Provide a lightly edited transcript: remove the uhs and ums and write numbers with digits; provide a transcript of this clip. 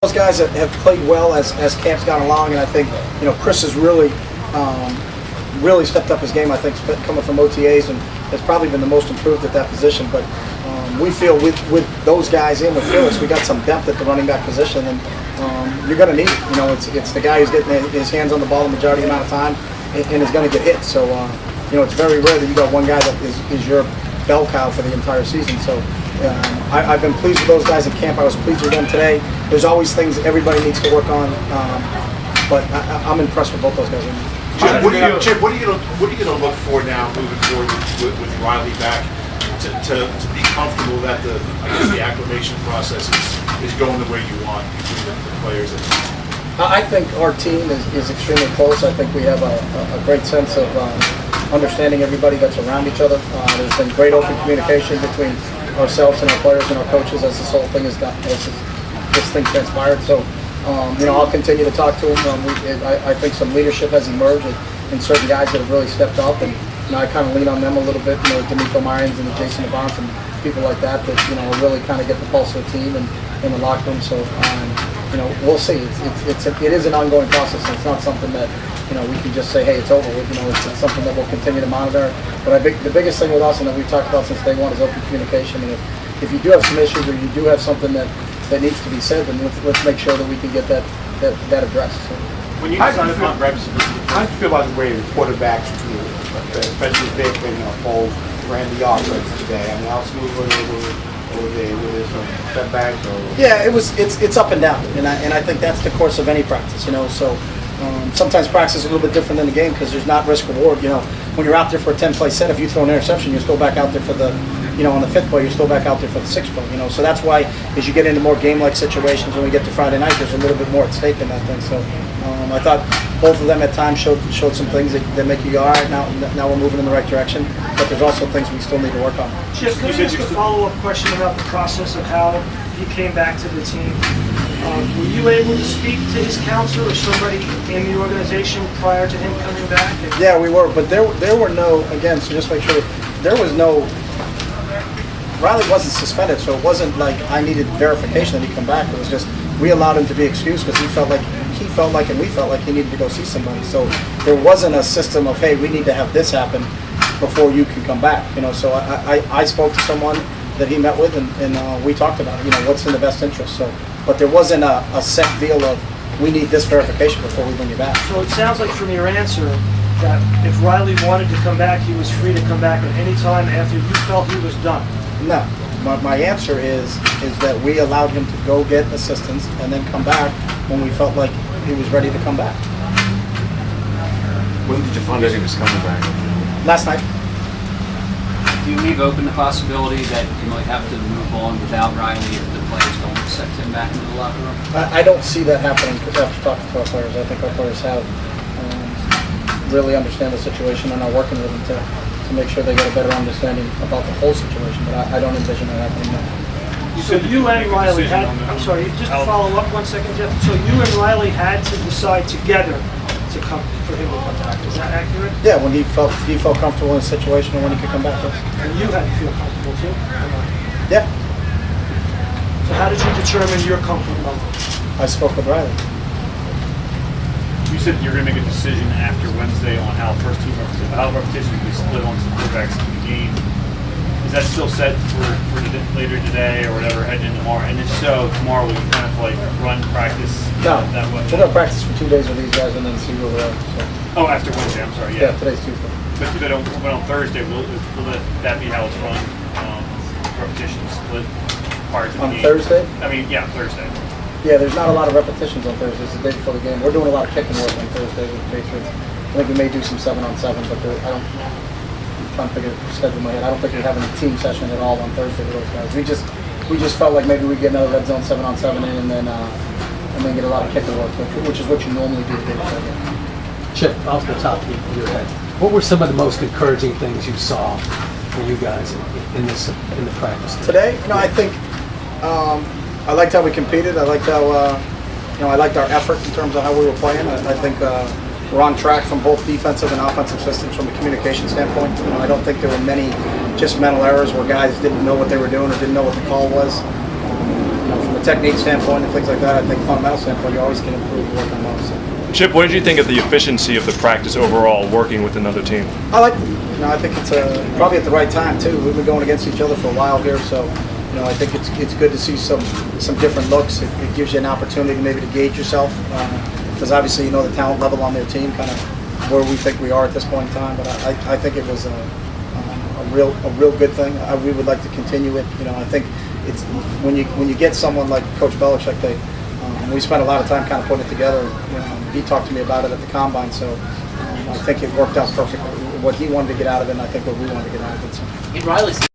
Those guys have played well as camp's gone along, and I think Chris has really stepped up his game. I think coming from OTAs and has probably been the most improved at that position. But we feel with those guys in with Phyllis, we got some depth at the running back position, and you're going to need it. It's the guy who's getting his hands on the ball the majority of the amount of time and is going to get hit. So it's very rare that you got one guy that is your bell cow for the entire season. So I've been pleased with those guys at camp. I was pleased with them today. There's always things everybody needs to work on, but I'm impressed with both those guys. Chip, what are you going to look for now moving forward with Riley back to be comfortable that the acclimation process is going the way you want between the players? I think our team is extremely close. I think we have a great sense of understanding everybody that's around each other. There's been great open communication between ourselves and our players and our coaches as this whole thing this thing transpired. So I'll continue to talk to him. I think some leadership has emerged in certain guys that have really stepped up, and I kind of lean on them a little bit. D'Amico Myers and Jason Avant and people like that really kind of get the pulse of the team and in the locker room. So we'll see. It is an ongoing process. It's not something that we can just say, hey, it's over with. It's something that we'll continue to monitor. But the biggest thing with us, and that we've talked about since day one, is open communication. And if you do have some issues or you do have something that needs to be said, then let's make sure that we can get that addressed. So. When you decided on reps, how do you feel about the way the quarterbacks, especially Vic and Foles, ran the offense today? I mean, how smooth were there some setbacks? Yeah, it's up and down, and I think that's the course of any practice. So. Sometimes practice is a little bit different than the game because there's not risk reward. When you're out there for a 10-play set, if you throw an interception, you're still back out there for the, on the 5th play, you're still back out there for the 6th play. So that's why as you get into more game-like situations, when we get to Friday night, there's a little bit more at stake in that thing. So I thought both of them at times showed some things that make you all right. Now we're moving in the right direction, but there's also things we still need to work on. Chip, can I ask a follow-up question about the process of how he came back to the team? Were you able to speak to his counselor or somebody in the organization prior to him coming back? Yeah, we were, but there were no, again, so just make sure, there was no, Riley wasn't suspended, so it wasn't like I needed verification that he'd come back. It was just, we allowed him to be excused because he felt like and we felt like he needed to go see somebody. So there wasn't a system of, hey, we need to have this happen before you can come back. So I spoke to someone that he met with, and we talked about what's in the best interest. So, but there wasn't a set deal of we need this verification before we bring you back. So it sounds like from your answer that if Riley wanted to come back, he was free to come back at any time after you felt he was done. No, my answer is that we allowed him to go get assistance and then come back when we felt like he was ready to come back. When did you find out he was coming back? Last night. Do you leave open the possibility that you might have to move on without Riley if the players don't accept him back into the locker room? I don't see that happening after talking to our players. I think our players have really understand the situation and are working with them to make sure they get a better understanding about the whole situation. But I don't envision that happening now. So you and Riley had, I'm sorry, just to follow up 1 second, Jeff. So you and Riley had to decide together to come for him to come back. Is that accurate? Yeah, when he felt comfortable in a situation and when he could come back. Yes. And you had to feel comfortable too? Yeah. So how did you determine your comfort level? I spoke with Riley. You said you're going to make a decision after Wednesday on how repetitions will be split on some quarterbacks in the game. Is that still set for later today or whatever, heading into tomorrow? And if so, tomorrow will you kind of like run practice No, that way? we're going to practice for 2 days with these guys and then see where we are. So. Oh, after Wednesday, I'm sorry, Yeah, today's Tuesday. But on Thursday, will that be how it's run? Repetition split prior to the game? On Thursday? I mean, yeah, Thursday. Yeah, there's not a lot of repetitions on Thursday. It's the day before the game. We're doing a lot of kicking work on Thursday with the Patriots. I think we may do some 7-on-7, but I'm trying to figure the schedule in my head. I don't think we have any team session at all on Thursday with those guys. We just felt like maybe we'd get another red zone 7-on-7 in and then get a lot of kicking work, which is what you normally do the day before the game. Chip, off the top of your head, what were some of the most encouraging things you saw for you guys in the practice today? I think I liked how we competed. I liked how I liked our effort in terms of how we were playing. I think we're on track from both defensive and offensive systems from a communication standpoint. I don't think there were many just mental errors where guys didn't know what they were doing or didn't know what the call was. From a technique standpoint and things like that, I think fundamental standpoint, you always can improve working on those. So. Chip, what did you think of the efficiency of the practice overall, working with another team? I like it. You know, I think it's probably at the right time too. We've been going against each other for a while here, so you know, I think it's good to see some different looks. It gives you an opportunity maybe to gauge yourself, because obviously you know the talent level on their team, kind of where we think we are at this point in time. But I think it was a real good thing. We would like to continue it. You know, I think it's when you get someone like Coach Belichick, we spent a lot of time kind of putting it together. You know, he talked to me about it at the combine, so I think it worked out perfectly. What he wanted to get out of it, and I think what we wanted to get out of it. So. In Riley's